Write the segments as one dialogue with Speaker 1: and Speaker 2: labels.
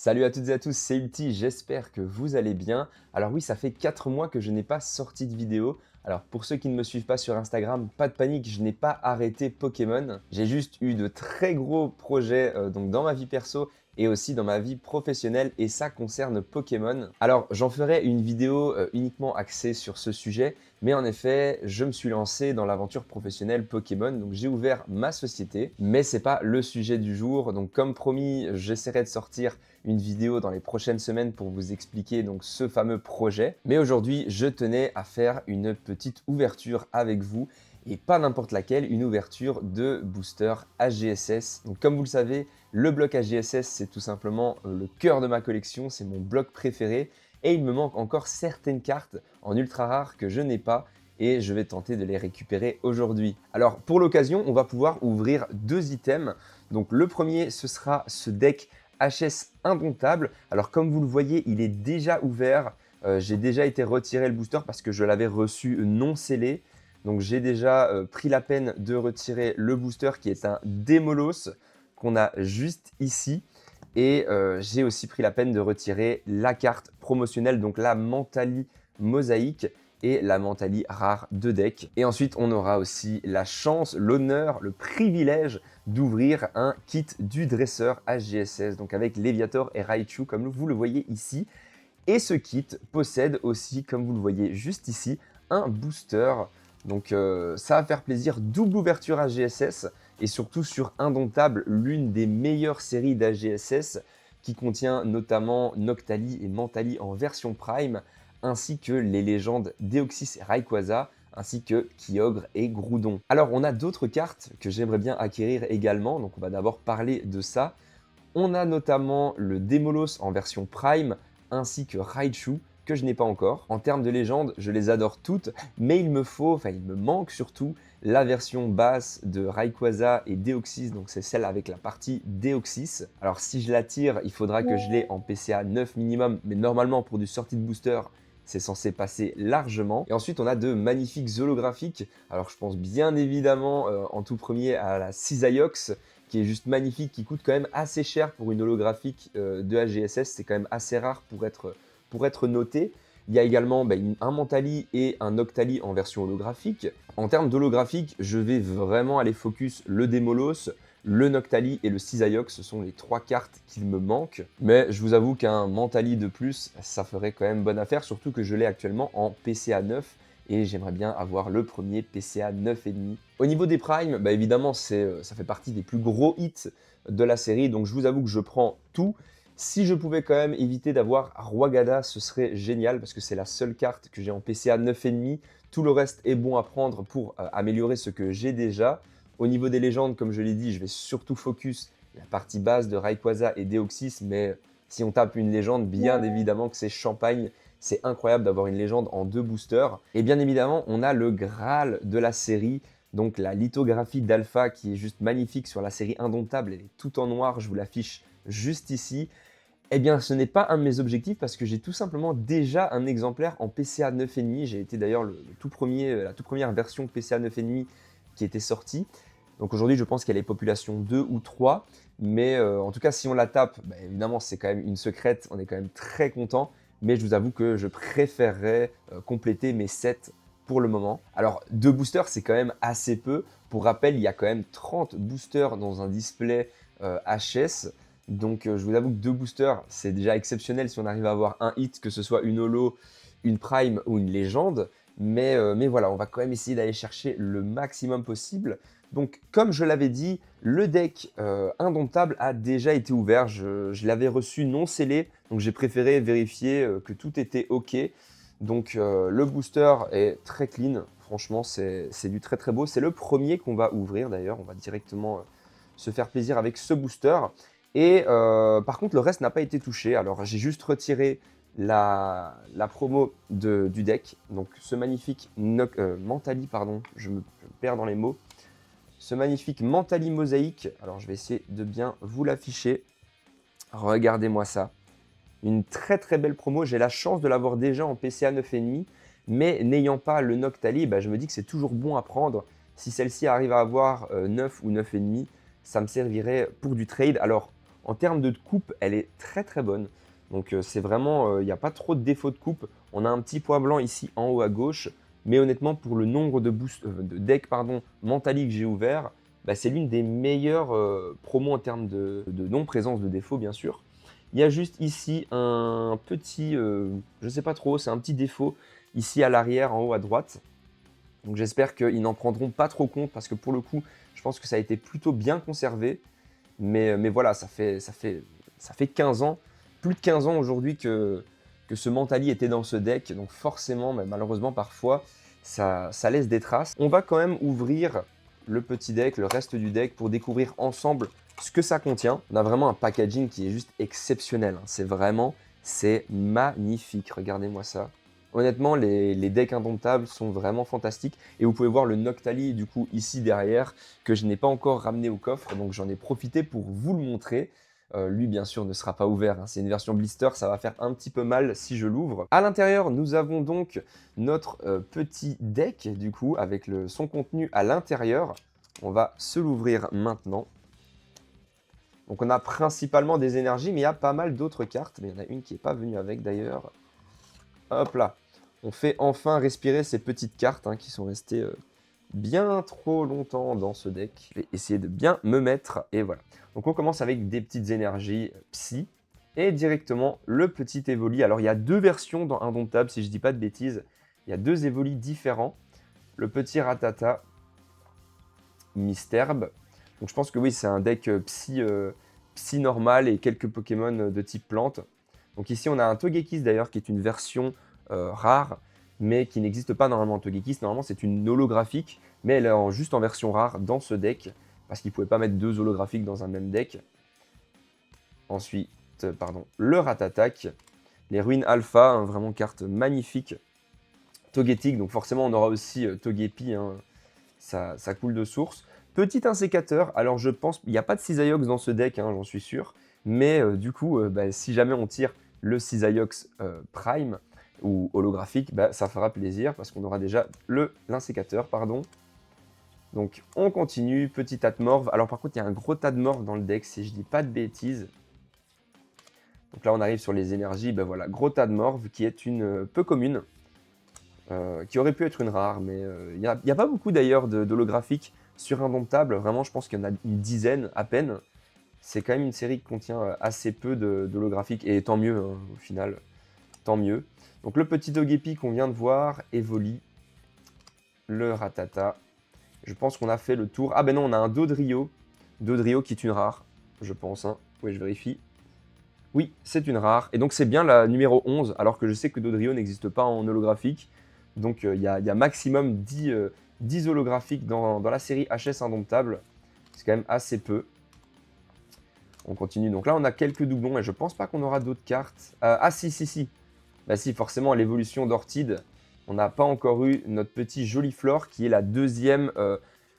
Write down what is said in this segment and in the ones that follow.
Speaker 1: Salut à toutes et à tous, c'est Ulti, j'espère que vous allez bien. Alors oui, ça fait 4 mois que je n'ai pas sorti de vidéo. Alors pour ceux qui ne me suivent pas sur Instagram, pas de panique, je n'ai pas arrêté Pokémon. J'ai juste eu de très gros projets donc dans ma vie perso et aussi dans ma vie professionnelle et ça concerne Pokémon. Alors j'en ferai une vidéo uniquement axée sur ce sujet, mais en effet, je me suis lancé dans l'aventure professionnelle Pokémon, donc j'ai ouvert ma société, mais c'est pas le sujet du jour. Donc comme promis, j'essaierai de sortir une vidéo dans les prochaines semaines pour vous expliquer donc ce fameux projet. Mais aujourd'hui, je tenais à faire une petite ouverture avec vous et pas n'importe laquelle, une ouverture de booster AGSS. Donc comme vous le savez, le bloc AGSS, c'est tout simplement le cœur de ma collection, c'est mon bloc préféré et il me manque encore certaines cartes en ultra rare que je n'ai pas et je vais tenter de les récupérer aujourd'hui. Alors pour l'occasion, on va pouvoir ouvrir deux items. Donc le premier, ce sera ce deck HS Indomptable. Alors comme vous le voyez, il est déjà ouvert. J'ai déjà été retirer le booster parce que je l'avais reçu non scellé. Donc j'ai déjà pris la peine de retirer le booster qui est un Démolos qu'on a juste ici. Et j'ai aussi pris la peine de retirer la carte promotionnelle, donc la Mentali Mosaïque et la Mentali rare de deck. Et ensuite, on aura aussi la chance, l'honneur, le privilège d'ouvrir un kit du dresseur HGSS, donc avec Léviator et Raichu, comme vous le voyez ici. Et ce kit possède aussi, comme vous le voyez juste ici, un booster. Donc ça va faire plaisir, double ouverture HGSS et surtout sur Indomptable, l'une des meilleures séries d'HGSS qui contient notamment Noctali et Mentali en version Prime, ainsi que les légendes Deoxys et Rayquaza, ainsi que Kyogre et Groudon. Alors on a d'autres cartes que j'aimerais bien acquérir également, donc on va d'abord parler de ça. On a notamment le Démolos en version Prime, ainsi que Raichu, que je n'ai pas encore. En termes de légendes, je les adore toutes, mais il me manque surtout la version basse de Rayquaza et Deoxys, donc c'est celle avec la partie Deoxys. Alors si je la tire, il faudra que je l'ai en PCA 9 minimum, mais normalement pour du sortie de booster, c'est censé passer largement. Et ensuite, on a de magnifiques holographiques. Alors je pense bien évidemment en tout premier à la Cisaiox, qui est juste magnifique, qui coûte quand même assez cher pour une holographique de HGSS. C'est quand même assez rare pour être noté. Il y a également un Mentali et un Noctali en version holographique. En termes d'holographique, je vais vraiment aller focus le Démolos, le Noctali et le Cisaiox. Ce sont les trois cartes qu'il me manquent. Mais je vous avoue qu'un Mentali de plus, ça ferait quand même bonne affaire, surtout que je l'ai actuellement en PCA 9 et j'aimerais bien avoir le premier PCA 9,5. Au niveau des primes, évidemment, ça fait partie des plus gros hits de la série, donc je vous avoue que je prends tout. Si je pouvais quand même éviter d'avoir Rwagada, ce serait génial parce que c'est la seule carte que j'ai en PCA 9,5. Tout le reste est bon à prendre pour améliorer ce que j'ai déjà. Au niveau des légendes, comme je l'ai dit, je vais surtout focus la partie base de Rayquaza et Deoxys, mais si on tape une légende, bien évidemment que c'est Champagne. C'est incroyable d'avoir une légende en deux boosters. Et bien évidemment, on a le Graal de la série, donc la lithographie d'Alpha qui est juste magnifique sur la série Indomptable. Elle est tout en noir, je vous l'affiche juste ici. Eh bien, ce n'est pas un de mes objectifs parce que j'ai tout simplement déjà un exemplaire en PCA 9,5. J'ai été d'ailleurs la toute première version PCA 9,5 qui était sortie. Donc aujourd'hui, je pense qu'elle est population 2 ou 3. Mais en tout cas, si on la tape, évidemment, c'est quand même une secrète. On est quand même très content. Mais je vous avoue que je préférerais compléter mes sets pour le moment. Alors, 2 boosters, c'est quand même assez peu. Pour rappel, il y a quand même 30 boosters dans un display HS. Donc, je vous avoue que 2 boosters, c'est déjà exceptionnel si on arrive à avoir un hit, que ce soit une holo, une prime ou une légende. Mais voilà, on va quand même essayer d'aller chercher le maximum possible. Donc, comme je l'avais dit, le deck Indomptable a déjà été ouvert. Je l'avais reçu non scellé, donc j'ai préféré vérifier que tout était OK. Donc, le booster est très clean. Franchement, c'est du très très beau. C'est le premier qu'on va ouvrir d'ailleurs. On va directement se faire plaisir avec ce booster. Et par contre, le reste n'a pas été touché. Alors, j'ai juste retiré la promo du deck. Donc, ce magnifique Mentali, pardon, je me perds dans les mots. Ce magnifique Mentali Mosaïque. Alors, je vais essayer de bien vous l'afficher. Regardez-moi ça. Une très très belle promo. J'ai la chance de l'avoir déjà en PCA 9,5. Mais n'ayant pas le Noctali, je me dis que c'est toujours bon à prendre. Si celle-ci arrive à avoir 9 ou 9,5, ça me servirait pour du trade. Alors, En termes de coupe, elle est très très bonne. Donc c'est vraiment, il n'y a pas trop de défauts de coupe. On a un petit point blanc ici en haut à gauche, mais honnêtement pour le nombre de decks Mentali que j'ai ouvert, bah, c'est l'une des meilleures promos en termes de non-présence de défauts bien sûr. Il y a juste ici un petit, je ne sais pas trop, c'est un petit défaut ici à l'arrière en haut à droite. Donc j'espère qu'ils n'en prendront pas trop compte parce que pour le coup, je pense que ça a été plutôt bien conservé. Mais voilà, ça fait 15 ans, plus de 15 ans aujourd'hui que ce Mentali était dans ce deck. Donc forcément, mais malheureusement, parfois, ça laisse des traces. On va quand même ouvrir le petit deck, le reste du deck, pour découvrir ensemble ce que ça contient. On a vraiment un packaging qui est juste exceptionnel, hein. C'est magnifique. Regardez-moi ça. Honnêtement, les decks indomptables sont vraiment fantastiques. Et vous pouvez voir le Noctali, du coup, ici derrière, que je n'ai pas encore ramené au coffre. Donc, j'en ai profité pour vous le montrer. Lui, bien sûr, ne sera pas ouvert, hein. C'est une version blister, ça va faire un petit peu mal si je l'ouvre. À l'intérieur, nous avons donc notre petit deck, du coup, avec son contenu à l'intérieur. On va se l'ouvrir maintenant. Donc, on a principalement des énergies, mais il y a pas mal d'autres cartes. Mais il y en a une qui n'est pas venue avec, d'ailleurs. Hop là. On fait enfin respirer ces petites cartes qui sont restées bien trop longtemps dans ce deck. Je vais essayer de bien me mettre, et voilà. Donc on commence avec des petites énergies psy, et directement le petit Evoli. Alors il y a deux versions dans Indomptable, si je dis pas de bêtises. Il y a deux Evolis différents. Le petit Ratata, Misterbe. Donc je pense que oui, c'est un deck psy normal et quelques Pokémon de type plante. Donc ici on a un Togekiss d'ailleurs qui est une version rare, mais qui n'existe pas normalement en Togekiss. Normalement, c'est une holographique, mais elle est juste en version rare dans ce deck, parce qu'ils ne pouvaient pas mettre deux holographiques dans un même deck. Ensuite, le Ratatak, les ruines alpha, vraiment carte magnifique. Togetic, donc forcément, on aura aussi Togepi, hein, ça coule de source. Petit insécateur, alors je pense, il n'y a pas de Cisaiox dans ce deck, hein, j'en suis sûr, mais du coup, si jamais on tire le Cisaiox Prime, ou holographique, ça fera plaisir parce qu'on aura déjà l'insécateur, pardon. Donc on continue, petit Atmorph. Alors par contre, il y a un gros Tadmorph dans le deck, si je dis pas de bêtises. Donc là, on arrive sur les énergies. Voilà, gros Tadmorph qui est une peu commune, qui aurait pu être une rare, mais il n'y a pas beaucoup d'ailleurs d'holographiques sur Indomptable. Vraiment, je pense qu'il y en a une dizaine à peine. C'est quand même une série qui contient assez peu d'holographiques, et tant mieux, hein, au final, tant mieux. Donc le petit Togepi qu'on vient de voir, Evoli, le Ratata. Je pense qu'on a fait le tour. Ah ben non, on a un Dodrio. Dodrio qui est une rare, je pense. Hein. Oui, je vérifie. Oui, c'est une rare. Et donc c'est bien la numéro 11, alors que je sais que Dodrio n'existe pas en holographique. Donc il y a maximum 10 holographiques dans la série HS Indomptable. C'est quand même assez peu. On continue. Donc là, on a quelques doublons et je pense pas qu'on aura d'autres cartes. Ah si. Bah si, forcément, l'évolution d'Ortide, on n'a pas encore eu notre petit Joliflore, qui est la deuxième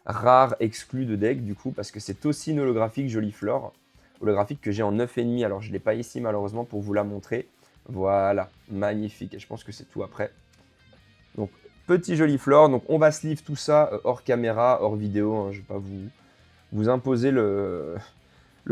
Speaker 1: rare exclue de deck, du coup, parce que c'est aussi une holographique Joliflore, holographique que j'ai en 9,5. Alors, je ne l'ai pas ici, malheureusement, pour vous la montrer. Voilà, magnifique. Et je pense que c'est tout après. Donc, petit Joliflore. Donc, on va sleeve tout ça hors caméra, hors vidéo. Hein, je ne vais pas vous imposer le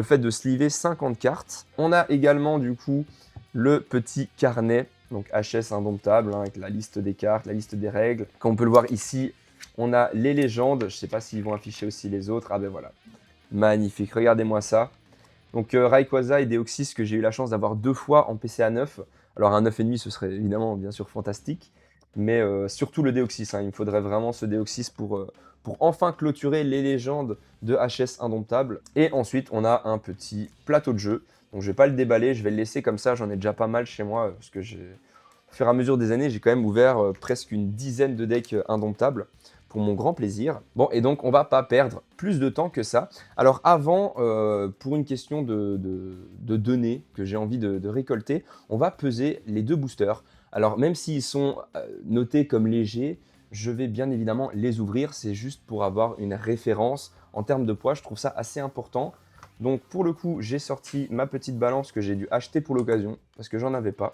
Speaker 1: fait de sleever 50 cartes. On a également, du coup, le petit carnet, donc HS Indomptable, hein, avec la liste des cartes, la liste des règles. Comme on peut le voir ici, on a les légendes. Je ne sais pas s'ils vont afficher aussi les autres. Ah ben voilà, magnifique, regardez-moi ça. Donc Rayquaza et Deoxys que j'ai eu la chance d'avoir 2 fois en PCA 9. Alors un 9,5 ce serait évidemment bien sûr fantastique. Mais surtout le Deoxys, hein. Il me faudrait vraiment ce Deoxys pour enfin clôturer les légendes de HS Indomptable. Et ensuite on a un petit plateau de jeu. Donc je ne vais pas le déballer, je vais le laisser comme ça, j'en ai déjà pas mal chez moi, parce que au fur et à mesure des années, j'ai quand même ouvert presque une dizaine de decks indomptables, pour mon grand plaisir. Bon, et donc on va pas perdre plus de temps que ça. Alors avant, pour une question de données que j'ai envie de récolter, on va peser les deux boosters. Alors même s'ils sont notés comme légers, je vais bien évidemment les ouvrir, c'est juste pour avoir une référence en termes de poids, je trouve ça assez important. Donc pour le coup, j'ai sorti ma petite balance que j'ai dû acheter pour l'occasion, parce que j'en avais pas.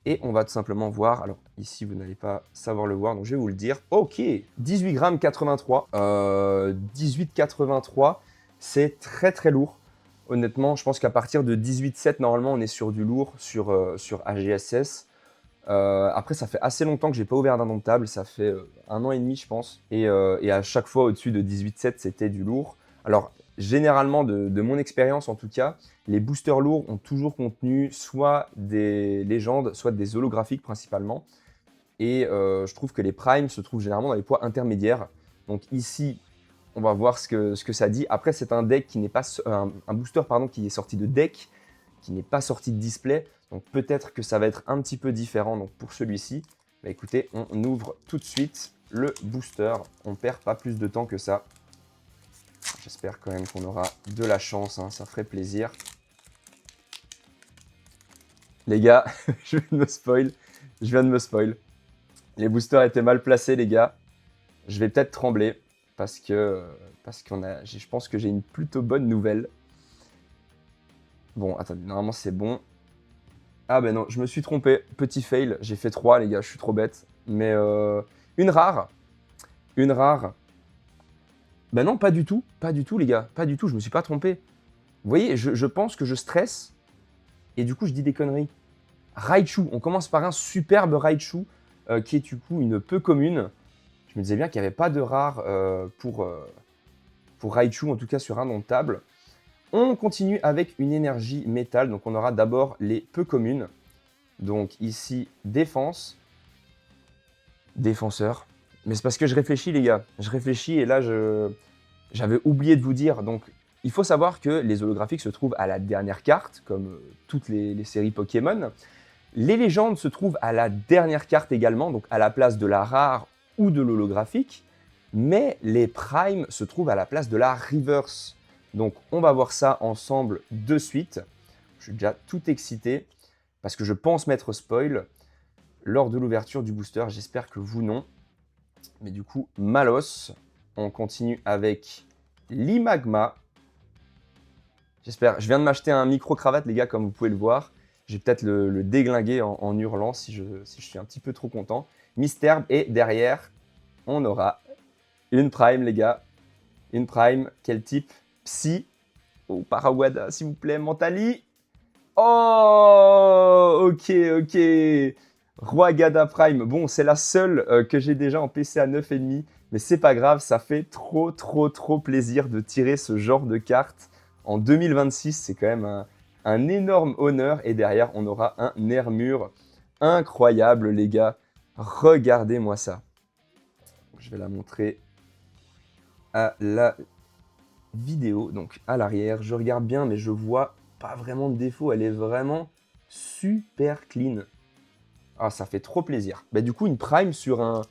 Speaker 1: Et on va tout simplement voir, alors ici vous n'allez pas savoir le voir, donc je vais vous le dire. Ok, 18 grammes 83, 18,83, c'est très très lourd. Honnêtement, je pense qu'à partir de 18-7, normalement, on est sur du lourd sur AGSS. Après, ça fait assez longtemps que j'ai pas ouvert d'indomptable, ça fait 1 an et demi, je pense. Et à chaque fois au-dessus de 18-7, c'était du lourd. Alors, généralement, de mon expérience en tout cas, les boosters lourds ont toujours contenu soit des légendes, soit des holographiques principalement. Et je trouve que les primes se trouvent généralement dans les poids intermédiaires. Donc ici, on va voir ce que ça dit. Après, c'est un deck qui n'est pas un booster pardon, qui est sorti de deck, qui n'est pas sorti de display. Donc peut-être que ça va être un petit peu différent. Donc pour celui-ci, bah, écoutez, on ouvre tout de suite le booster. On ne perd pas plus de temps que ça. J'espère quand même qu'on aura de la chance, hein, ça ferait plaisir. Les gars, je viens de me spoil. Je viens de me spoil. Les boosters étaient mal placés, les gars. Je vais peut-être trembler parce que je pense que j'ai une plutôt bonne nouvelle. Bon, attendez, normalement c'est bon. Ah ben non, je me suis trompé. Petit fail, j'ai fait 3, les gars, je suis trop bête. Mais une rare. Une rare. Ben non, pas du tout. Pas du tout, les gars. Pas du tout, je me suis pas trompé. Vous voyez, je pense que je stresse. Et du coup, je dis des conneries. Raichu. On commence par un superbe Raichu qui est du coup une peu commune. Je me disais bien qu'il n'y avait pas de rare pour Raichu, en tout cas sur Indomptable. On continue avec une énergie métal. Donc on aura d'abord les peu communes. Donc ici, défense. Défenseur. Mais c'est parce que je réfléchis, les gars. Je réfléchis et là, j'avais oublié de vous dire. Donc il faut savoir que les holographiques se trouvent à la dernière carte, comme toutes les séries Pokémon. Les légendes se trouvent à la dernière carte également, donc à la place de la rare ou de l'holographique. Mais les primes se trouvent à la place de la reverse. Donc on va voir ça ensemble de suite. Je suis déjà tout excité parce que je pense m'être spoil lors de l'ouverture du booster. J'espère que vous non. Mais du coup, Malos. On continue avec l'Imagma. J'espère. Je viens de m'acheter un micro-cravate, les gars, comme vous pouvez le voir. Je vais peut-être le déglinguer en hurlant si je suis un petit peu trop content. Mystère. Et derrière, on aura une prime, les gars. Une prime. Quel type? Psy. Oh, Parawada, s'il vous plaît. Mentali. Oh, ok, ok. Roi Gada Prime. Bon, c'est la seule que j'ai déjà en PC à 9,5. Mais c'est pas grave, ça fait trop, trop, trop plaisir de tirer ce genre de carte en 2026. C'est quand même un énorme honneur. Et derrière, on aura un Nermure incroyable, les gars. Regardez-moi ça. Je vais la montrer à la vidéo, donc à l'arrière. Je regarde bien, mais je vois pas vraiment de défaut. Elle est vraiment super clean. Ah, ça fait trop plaisir. Bah, du coup, une prime sur un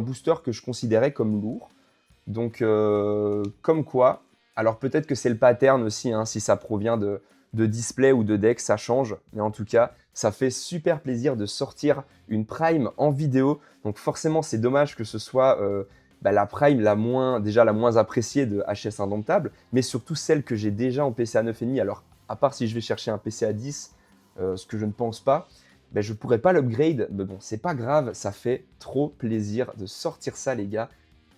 Speaker 1: booster que je considérais comme lourd. Donc, comme quoi. Alors, peut-être que c'est le pattern aussi, hein, si ça provient de display ou de deck, ça change. Mais en tout cas, ça fait super plaisir de sortir une prime en vidéo. Donc, forcément, c'est dommage que ce soit la prime déjà la moins appréciée de HS Indomptable, mais surtout celle que j'ai déjà en PC à 9,5. Alors, à part si je vais chercher un PC à 10, ce que je ne pense pas, ben, je ne pourrais pas l'upgrade. Mais bon, c'est pas grave, ça fait trop plaisir de sortir ça, les gars.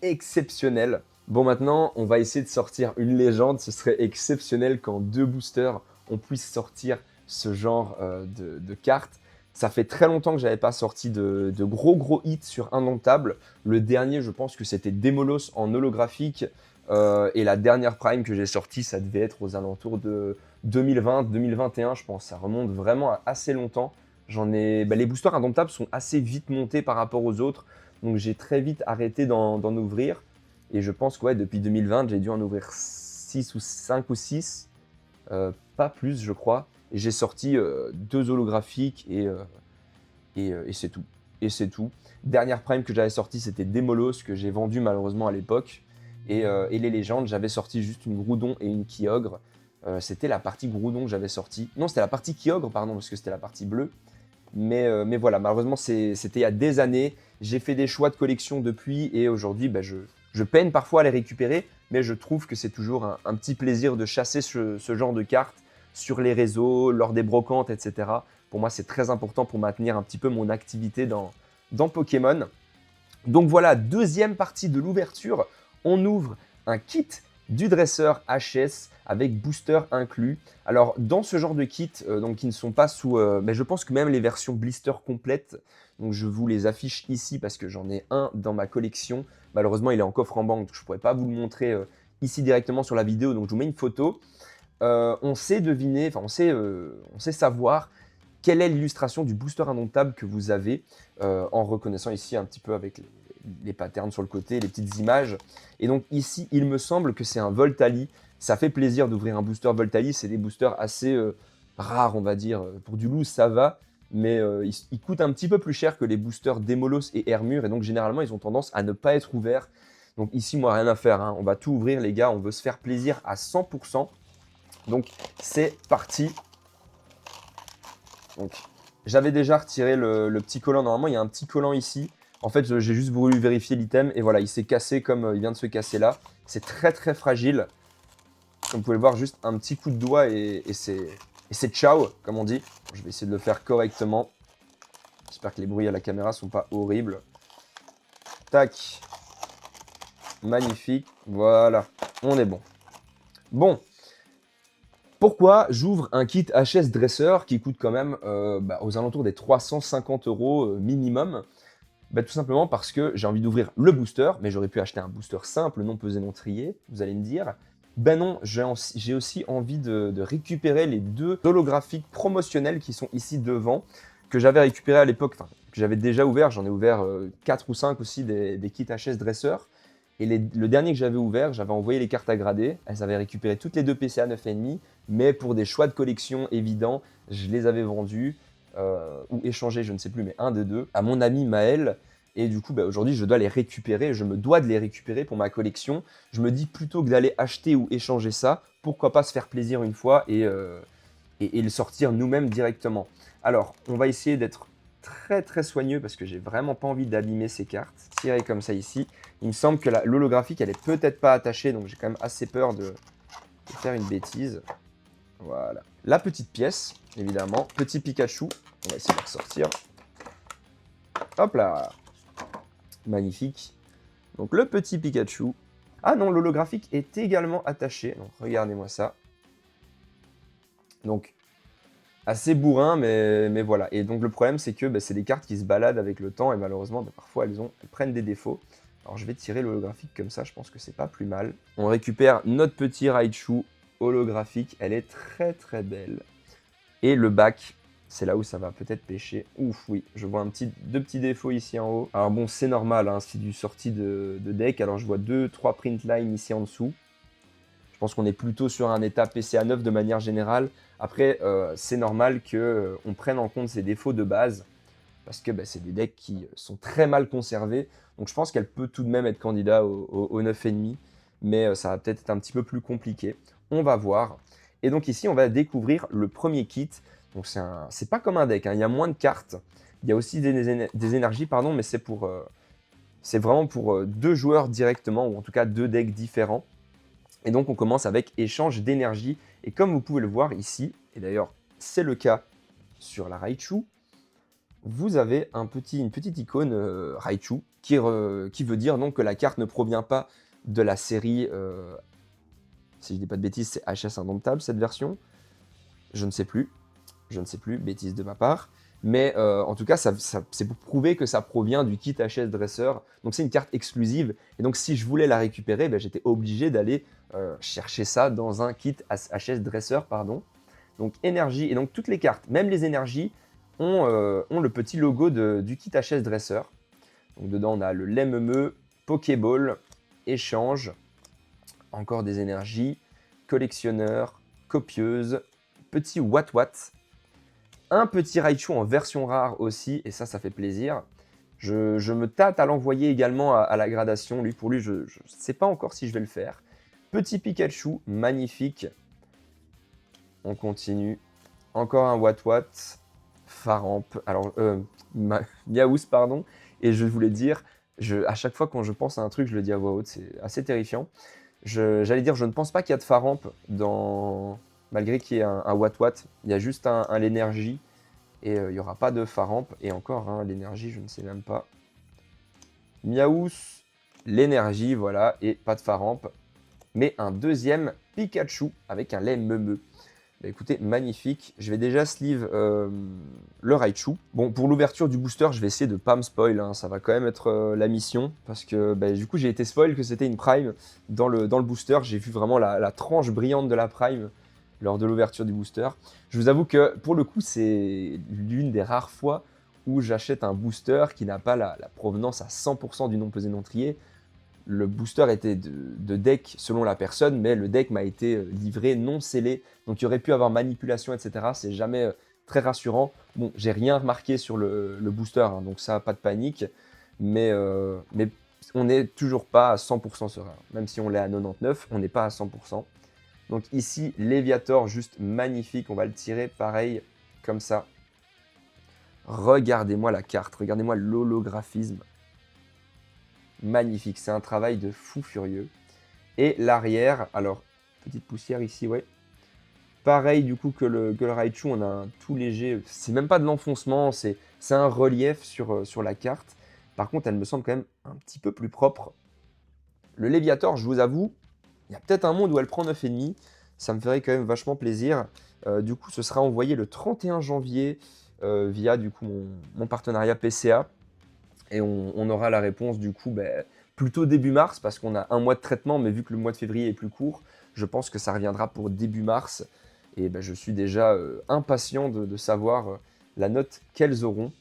Speaker 1: Exceptionnel. Bon, maintenant, on va essayer de sortir une légende. Ce serait exceptionnel qu'en 2 boosters, on puisse sortir ce genre de cartes. Ça fait très longtemps que j'avais pas sorti de gros hits sur Indomptable. Le dernier, je pense que c'était Demolos en holographique. Et la dernière prime que j'ai sortie, ça devait être aux alentours de 2020, 2021, je pense. Ça remonte vraiment à assez longtemps. Les boosters Indomptables sont assez vite montés par rapport aux autres. Donc j'ai très vite arrêté d'en ouvrir. Et je pense que ouais, depuis 2020, j'ai dû en ouvrir 6 ou 5 ou 6. Pas plus, je crois. Et j'ai sorti 2 holographiques et c'est tout. Et c'est tout. Dernière prime que j'avais sortie, c'était Demolos, que j'ai vendu malheureusement à l'époque. Et les légendes, j'avais sorti juste une Groudon et une Kyogre. C'était la partie Groudon que j'avais sortie. Non, c'était la partie Kyogre, pardon, parce que c'était la partie bleue. Mais voilà, malheureusement, c'était il y a des années. J'ai fait des choix de collection depuis et aujourd'hui, je peine parfois à les récupérer, mais je trouve que c'est toujours un petit plaisir de chasser ce genre de cartes sur les réseaux, lors des brocantes, etc. Pour moi, c'est très important pour maintenir un petit peu mon activité dans Pokémon. Donc voilà, deuxième partie de l'ouverture. On ouvre un kit du dresseur HS avec booster inclus. Alors dans ce genre de kit, donc qui ne sont pas sous, mais je pense que même les versions blister complètes, donc je vous les affiche ici parce que j'en ai un dans ma collection. Malheureusement il est en coffre en banque, donc je ne pourrais pas vous le montrer ici directement sur la vidéo, donc je vous mets une photo. On sait deviner, enfin on sait savoir quelle est l'illustration du booster indomptable que vous avez en reconnaissant ici un petit peu avec les patterns sur le côté, les petites images. Et donc ici, il me semble que c'est un Voltali. Ça fait plaisir d'ouvrir un booster Voltali. C'est des boosters assez rares, on va dire. Pour du loose, ça va. Mais ils coûtent un petit peu plus cher que les boosters Demolos et Hermure. Et donc généralement, ils ont tendance à ne pas être ouverts. Donc ici, moi, rien à faire, hein. On va tout ouvrir, les gars. On veut se faire plaisir à 100%. Donc c'est parti. Donc, j'avais déjà retiré le petit collant. Normalement, il y a un petit collant ici. En fait, j'ai juste voulu vérifier l'item et voilà, il s'est cassé comme il vient de se casser là. C'est très très fragile. Comme vous pouvez le voir, juste un petit coup de doigt et c'est ciao, comme on dit. Je vais essayer de le faire correctement. J'espère que les bruits à la caméra sont pas horribles. Tac. Magnifique. Voilà, on est bon. Bon. Pourquoi j'ouvre un kit HS Dresser qui coûte quand même aux alentours des 350 € minimum? Tout simplement parce que j'ai envie d'ouvrir le booster, mais j'aurais pu acheter un booster simple, non pesé, non trié, vous allez me dire. Ben non, j'ai aussi envie de récupérer les 2 holographiques promotionnels qui sont ici devant, que j'avais récupéré à l'époque, enfin, que j'avais déjà ouvert. J'en ai ouvert 4 ou 5 aussi des kits HS Dresser. Et le dernier que j'avais ouvert, j'avais envoyé les cartes à grader. Elles avaient récupéré toutes les 2 PCA 9,5, mais pour des choix de collection évidents, je les avais vendues ou échangées, je ne sais plus, mais un des deux, à mon ami Maël. Et du coup, aujourd'hui, je dois les récupérer. Je me dois de les récupérer pour ma collection. Je me dis, plutôt que d'aller acheter ou échanger ça, pourquoi pas se faire plaisir une fois et le sortir nous-mêmes directement. Alors, on va essayer d'être très très soigneux parce que j'ai vraiment pas envie d'abîmer ces cartes. Tirer comme ça ici. Il me semble que l'holographique, elle est peut-être pas attachée, donc j'ai quand même assez peur de faire une bêtise. Voilà. La petite pièce, évidemment. Petit Pikachu. On va essayer de ressortir. Hop là. Magnifique. Donc le petit Pikachu. Ah non, l'holographique est également attaché. Donc regardez-moi ça. Donc assez bourrin, mais voilà. Et donc le problème, c'est que c'est des cartes qui se baladent avec le temps et malheureusement, parfois elles prennent des défauts. Alors je vais tirer l'holographique comme ça, je pense que c'est pas plus mal. On récupère notre petit Raichu holographique, elle est très très belle. Et le bac, c'est là où ça va peut-être pêcher. Ouf, oui, je vois deux petits défauts ici en haut. Alors bon, c'est normal, hein, c'est du sortie de deck. Alors je vois 2-3 print lines ici en dessous. Je pense qu'on est plutôt sur un état PCA 9 de manière générale. Après, c'est normal qu'on prenne en compte ces défauts de base parce que c'est des decks qui sont très mal conservés. Donc je pense qu'elle peut tout de même être candidat au 9,5, mais ça va peut-être être un petit peu plus compliqué. On va voir. Et donc ici, on va découvrir le premier kit. Donc c'est pas comme un deck, hein. Il y a moins de cartes. Il y a aussi des énergies, pardon, mais c'est vraiment pour 2 joueurs directement, ou en tout cas 2 decks différents. Et donc on commence avec échange d'énergie. Et comme vous pouvez le voir ici, et d'ailleurs c'est le cas sur la Raichu, vous avez une petite icône Raichu qui veut dire donc que la carte ne provient pas de la série, si je dis pas de bêtises, c'est HS Indomptable cette version. Je ne sais plus, bêtise de ma part. Mais en tout cas, c'est pour prouver que ça provient du kit HS Dresser. Donc c'est une carte exclusive. Et donc si je voulais la récupérer, j'étais obligé d'aller chercher ça dans un kit HS Dresser, pardon. Donc énergie, et donc toutes les cartes, même les énergies, ont le petit logo du kit HS Dresser. Donc dedans, on a le Lememe, Pokéball, échange, encore des énergies, collectionneur, copieuse, petit Watt-Watt, un petit Raichu en version rare aussi, et ça fait plaisir. Je me tâte à l'envoyer également à la gradation. Pour lui, je ne sais pas encore si je vais le faire. Petit Pikachu, magnifique. On continue. Encore un Watt-Watt. Faramp. Alors, Miaous, pardon. Et je voulais dire, à chaque fois quand je pense à un truc, je le dis à voix haute. C'est assez terrifiant. J'allais dire, je ne pense pas qu'il y a de Faramp malgré qu'il y ait un Watt-Watt. Il y a juste un l'énergie. Et il n'y aura pas de Faramp. Et encore, l'énergie, je ne sais même pas. Miaous, l'énergie, voilà. Et pas de Faramp. mais un deuxième Pikachu avec un lait meumeux. Bah, écoutez, magnifique. Je vais déjà sleeve le Raichu. Bon, pour l'ouverture du booster, je vais essayer de pas me spoil, hein. Ça va quand même être la mission, parce que bah, du coup, j'ai été spoil que c'était une Prime dans le booster. J'ai vu vraiment la tranche brillante de la Prime lors de l'ouverture du booster. Je vous avoue que, pour le coup, c'est l'une des rares fois où j'achète un booster qui n'a pas la provenance à 100% du non pesé non trié. Le booster était de deck selon la personne, mais le deck m'a été livré non scellé. Donc il y aurait pu avoir manipulation, etc. C'est jamais très rassurant. Bon, j'ai rien remarqué sur le booster, hein, donc ça, pas de panique. Mais on n'est toujours pas à 100% serein. Même si on l'est à 99, on n'est pas à 100%. Donc ici, Léviator, juste magnifique. On va le tirer pareil, comme ça. Regardez-moi la carte, regardez-moi l'holographisme. Magnifique, c'est un travail de fou furieux. Et l'arrière, alors, petite poussière ici, ouais. Pareil du coup que le Raichu, on a un tout léger, c'est même pas de l'enfoncement, c'est un relief sur la carte. Par contre, elle me semble quand même un petit peu plus propre. Le Léviator, je vous avoue, il y a peut-être un monde où elle prend 9,5. Ça me ferait quand même vachement plaisir. Du coup, ce sera envoyé le 31 janvier via du coup mon partenariat PCA. Et on aura la réponse du coup plutôt début mars, parce qu'on a un mois de traitement, mais vu que le mois de février est plus court, je pense que ça reviendra pour début mars. Et je suis déjà impatient de savoir la note qu'elles auront.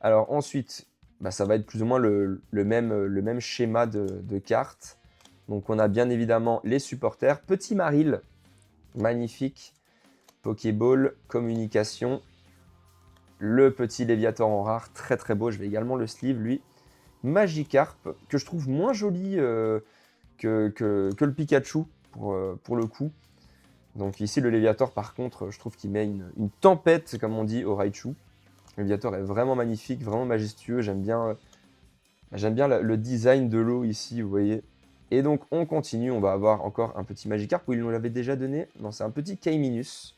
Speaker 1: Alors ensuite, ça va être plus ou moins le même schéma de cartes. Donc on a bien évidemment les supporters. Petit Maril, magnifique. Pokéball, communication. Le petit Léviator en rare, très très beau. Je vais également le sleeve, lui. Magikarp, que je trouve moins joli que le Pikachu, pour le coup. Donc ici, le Léviator, par contre, je trouve qu'il met une tempête, comme on dit, au Raichu. Le Léviator est vraiment magnifique, vraiment majestueux. J'aime bien le design de l'eau ici, vous voyez. Et donc, on continue. On va avoir encore un petit Magikarp, où il nous l'avait déjà donné. Non, c'est un petit Kaiminus.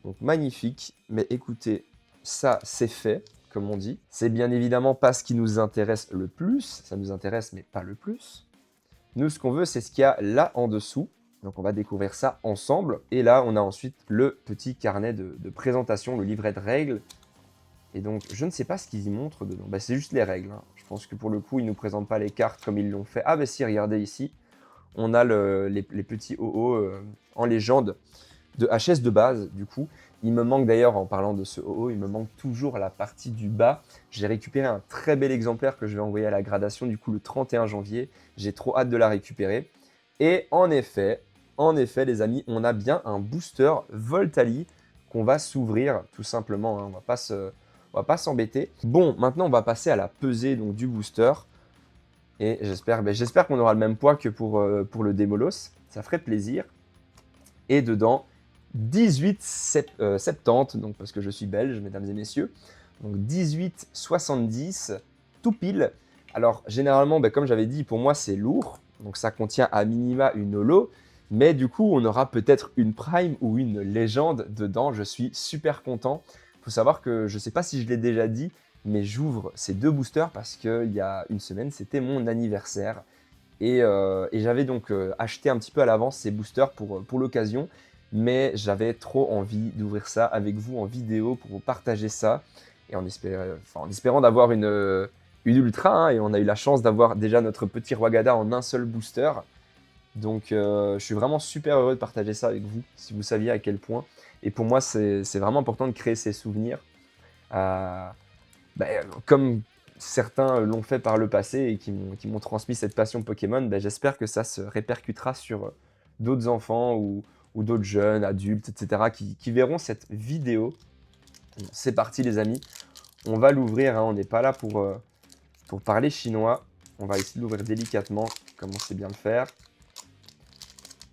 Speaker 1: Donc, magnifique. Mais écoutez, ça, c'est fait, comme on dit. C'est bien évidemment pas ce qui nous intéresse le plus. Ça nous intéresse, mais pas le plus. Nous, ce qu'on veut, c'est ce qu'il y a là en dessous. Donc, on va découvrir ça ensemble. Et là, on a ensuite le petit carnet de présentation, le livret de règles. Et donc, je ne sais pas ce qu'ils y montrent dedans. C'est juste les règles, hein. Je pense que pour le coup, ils ne nous présentent pas les cartes comme ils l'ont fait. Ah, si, regardez ici. On a les petits OO en légende de HS de base, du coup. Il me manque d'ailleurs, en parlant de ce OO, il me manque toujours la partie du bas. J'ai récupéré un très bel exemplaire que je vais envoyer à la gradation, du coup, le 31 janvier. J'ai trop hâte de la récupérer. Et en effet, les amis, on a bien un booster Voltali qu'on va s'ouvrir, tout simplement, hein. On va pas s'embêter. Bon, maintenant, on va passer à la pesée donc, du booster. Et j'espère qu'on aura le même poids que pour le Démolos. Ça ferait plaisir. Et dedans, 18,70, donc parce que je suis belge, mesdames et messieurs. Donc 18,70, tout pile. Alors, généralement, comme j'avais dit, pour moi, c'est lourd. Donc ça contient à minima une holo. Mais du coup, on aura peut-être une prime ou une légende dedans. Je suis super content. Il faut savoir que, je ne sais pas si je l'ai déjà dit, mais j'ouvre ces deux boosters parce qu'il y a une semaine, c'était mon anniversaire. Et j'avais donc acheté un petit peu à l'avance ces boosters pour l'occasion. Mais j'avais trop envie d'ouvrir ça avec vous en vidéo pour vous partager ça. Et en espérant d'avoir une ultra. Hein, et on a eu la chance d'avoir déjà notre petit Rwagada en un seul booster. Donc je suis vraiment super heureux de partager ça avec vous, si vous saviez à quel point. Et pour moi, c'est vraiment important de créer ces souvenirs. Comme certains l'ont fait par le passé et qui m'ont transmis cette passion Pokémon, j'espère que ça se répercutera sur d'autres enfants ou d'autres jeunes, adultes, etc. qui verront cette vidéo. Bon, c'est parti les amis, on va l'ouvrir, hein. On n'est pas là pour parler chinois. On va essayer de l'ouvrir délicatement, comme on sait bien le faire.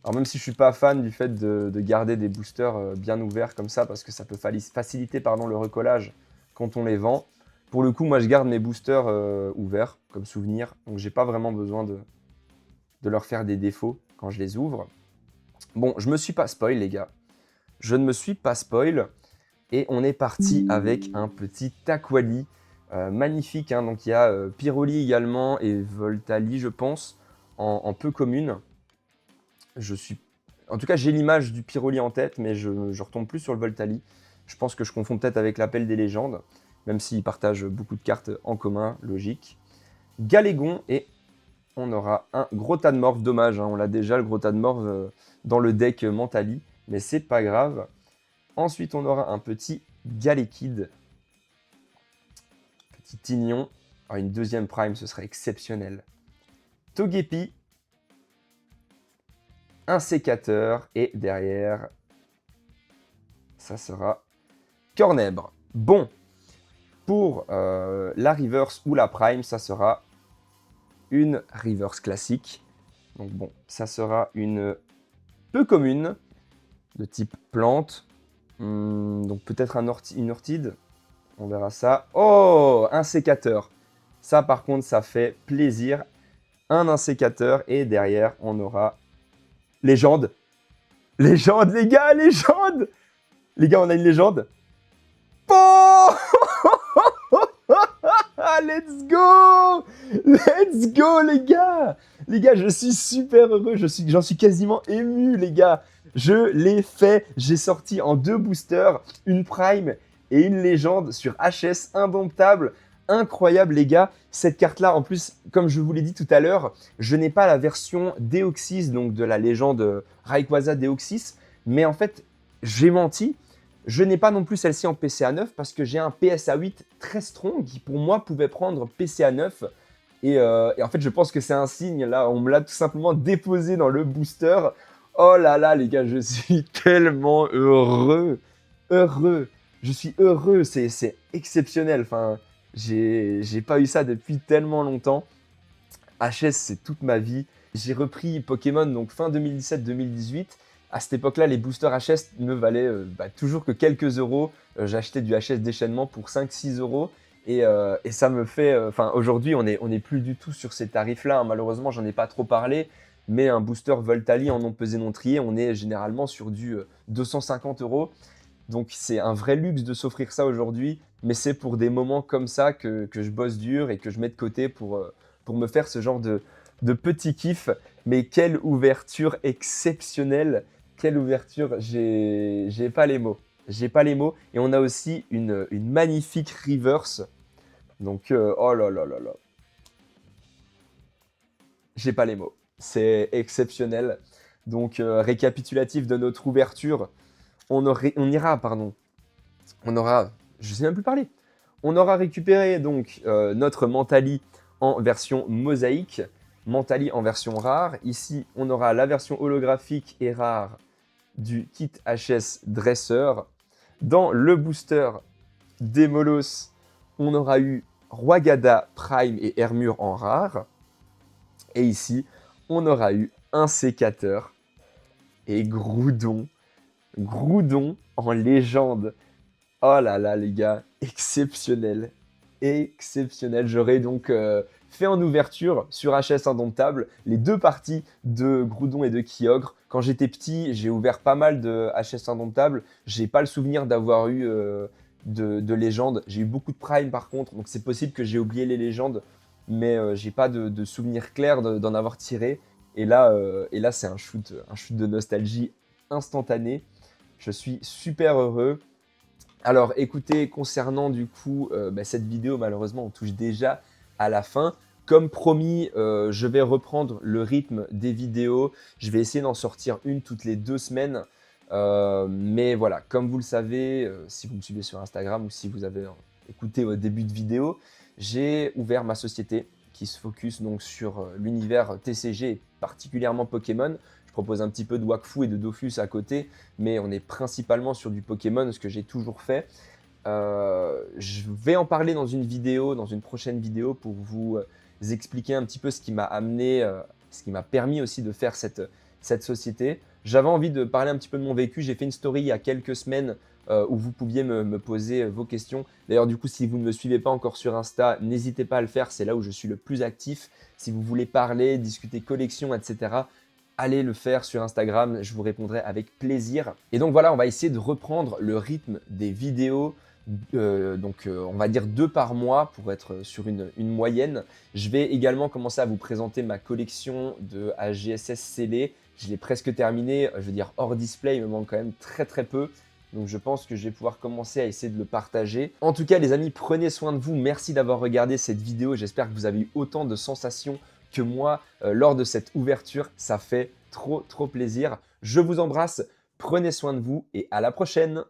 Speaker 1: Alors même si je ne suis pas fan du fait de garder des boosters bien ouverts comme ça, parce que ça peut faciliter le recollage quand on les vend. Pour le coup, moi je garde mes boosters ouverts comme souvenir, donc j'ai pas vraiment besoin de leur faire des défauts quand je les ouvre. Bon, je me suis pas spoil les gars, je ne me suis pas spoil, et on est parti avec un petit Taquali magnifique, hein. Donc il y a Pyroli également et Voltali je pense, en peu commune. Je suis... En tout cas, j'ai l'image du Pyroli en tête, mais je retombe plus sur le Voltali. Je pense que je confonds peut-être avec l'appel des légendes, même s'ils partagent beaucoup de cartes en commun, logique. Galégon, et on aura un gros tas de morph. Dommage, hein, on l'a déjà, le gros tas de morph dans le deck Mentali, mais c'est pas grave. Ensuite, on aura un petit Galekid. Petit Tignon. Alors, une deuxième prime, ce serait exceptionnel. Togepi. Un sécateur. Et derrière, ça sera Cornèbre. Bon. Pour la reverse ou la prime, ça sera une reverse classique. Donc bon, ça sera une peu commune, de type plante. Donc peut-être une ortide. On verra ça. Oh, un sécateur. Ça, par contre, ça fait plaisir. Un sécateur. Et derrière, on aura légende. Légende, les gars, légende. Les gars, on a une légende. Oh let's go. Let's go, les gars. Les gars, je suis super heureux. J'en suis quasiment ému, les gars. Je l'ai fait. J'ai sorti en 2 boosters, une prime et une légende sur HS indomptable. Incroyable, les gars. Cette carte-là, en plus, comme je vous l'ai dit tout à l'heure, je n'ai pas la version Deoxys, donc de la légende Rayquaza Deoxys. Mais en fait, j'ai menti. Je n'ai pas non plus celle-ci en PCA 9 parce que j'ai un PSA 8 très strong qui, pour moi, pouvait prendre PCA 9. Et en fait, je pense que c'est un signe. Là, on me l'a tout simplement déposé dans le booster. Oh là là, les gars, je suis tellement heureux. Heureux. Je suis heureux. C'est exceptionnel. Enfin, j'ai pas eu ça depuis tellement longtemps. HS, c'est toute ma vie. J'ai repris Pokémon donc fin 2017-2018. À cette époque-là, les boosters HS ne valaient toujours que quelques euros. J'achetais du HS déchaînement pour 5-6 euros. Et ça me fait... Enfin, aujourd'hui, on est plus du tout sur ces tarifs-là. Hein. Malheureusement, j'en ai pas trop parlé. Mais un booster Voltali en non pesé non trié, on est généralement sur du 250 euros. Donc, c'est un vrai luxe de s'offrir ça aujourd'hui. Mais c'est pour des moments comme ça que je bosse dur et que je mets de côté pour me faire ce genre de petit kiff. Mais quelle ouverture exceptionnelle! Quelle ouverture, j'ai pas les mots. J'ai pas les mots. Et on a aussi une magnifique reverse. Donc, oh là là là là. J'ai pas les mots. C'est exceptionnel. Donc, récapitulatif de notre ouverture. On aura, je sais même plus parler. On aura récupéré donc notre Mentali en version mosaïque. Mentali en version rare. Ici, on aura la version holographique et rare du kit HS Dresseur. Dans le booster des Molos, on aura eu Roigada Prime et Hermure en rare. Et ici, on aura eu un sécateur et Groudon. Groudon en légende. Oh là là, les gars, exceptionnel. Exceptionnel. J'aurais donc fait en ouverture sur HS Indomptable les 2 parties de Groudon et de Kyogre. Quand j'étais petit, j'ai ouvert pas mal de HS Indomptable. J'ai pas le souvenir d'avoir eu de légendes. J'ai eu beaucoup de Prime par contre, donc c'est possible que j'ai oublié les légendes, mais j'ai pas de souvenir clair d'en avoir tiré. Et là c'est un shoot de nostalgie instantané. Je suis super heureux. Alors écoutez, concernant du coup cette vidéo, malheureusement on touche déjà à la fin. Comme promis, je vais reprendre le rythme des vidéos. Je vais essayer d'en sortir une toutes les 2 semaines. Mais voilà, comme vous le savez, si vous me suivez sur Instagram ou si vous avez écouté au début de vidéo, j'ai ouvert ma société qui se focus donc sur l'univers TCG et particulièrement Pokémon. Je propose un petit peu de Wakfu et de Dofus à côté, mais on est principalement sur du Pokémon, ce que j'ai toujours fait. Je vais en parler dans une vidéo, dans une prochaine vidéo, pour vous expliquer un petit peu ce qui m'a amené, ce qui m'a permis aussi de faire cette société. J'avais envie de parler un petit peu de mon vécu. J'ai fait une story il y a quelques semaines où vous pouviez me poser vos questions. D'ailleurs, du coup, si vous ne me suivez pas encore sur Insta, n'hésitez pas à le faire. C'est là où je suis le plus actif. Si vous voulez parler, discuter collection, etc., allez le faire sur Instagram. Je vous répondrai avec plaisir. Et donc voilà, on va essayer de reprendre le rythme des vidéos. On va dire 2 par mois pour être sur une moyenne. Je vais également commencer à vous présenter ma collection de AGSS scellés. Je l'ai presque terminé, je veux dire hors display, il me manque quand même très très peu. Donc je pense que je vais pouvoir commencer à essayer de le partager. En tout cas les amis, prenez soin de vous. Merci d'avoir regardé cette vidéo. J'espère que vous avez eu autant de sensations que moi lors de cette ouverture. Ça fait trop trop plaisir. Je vous embrasse, prenez soin de vous et à la prochaine.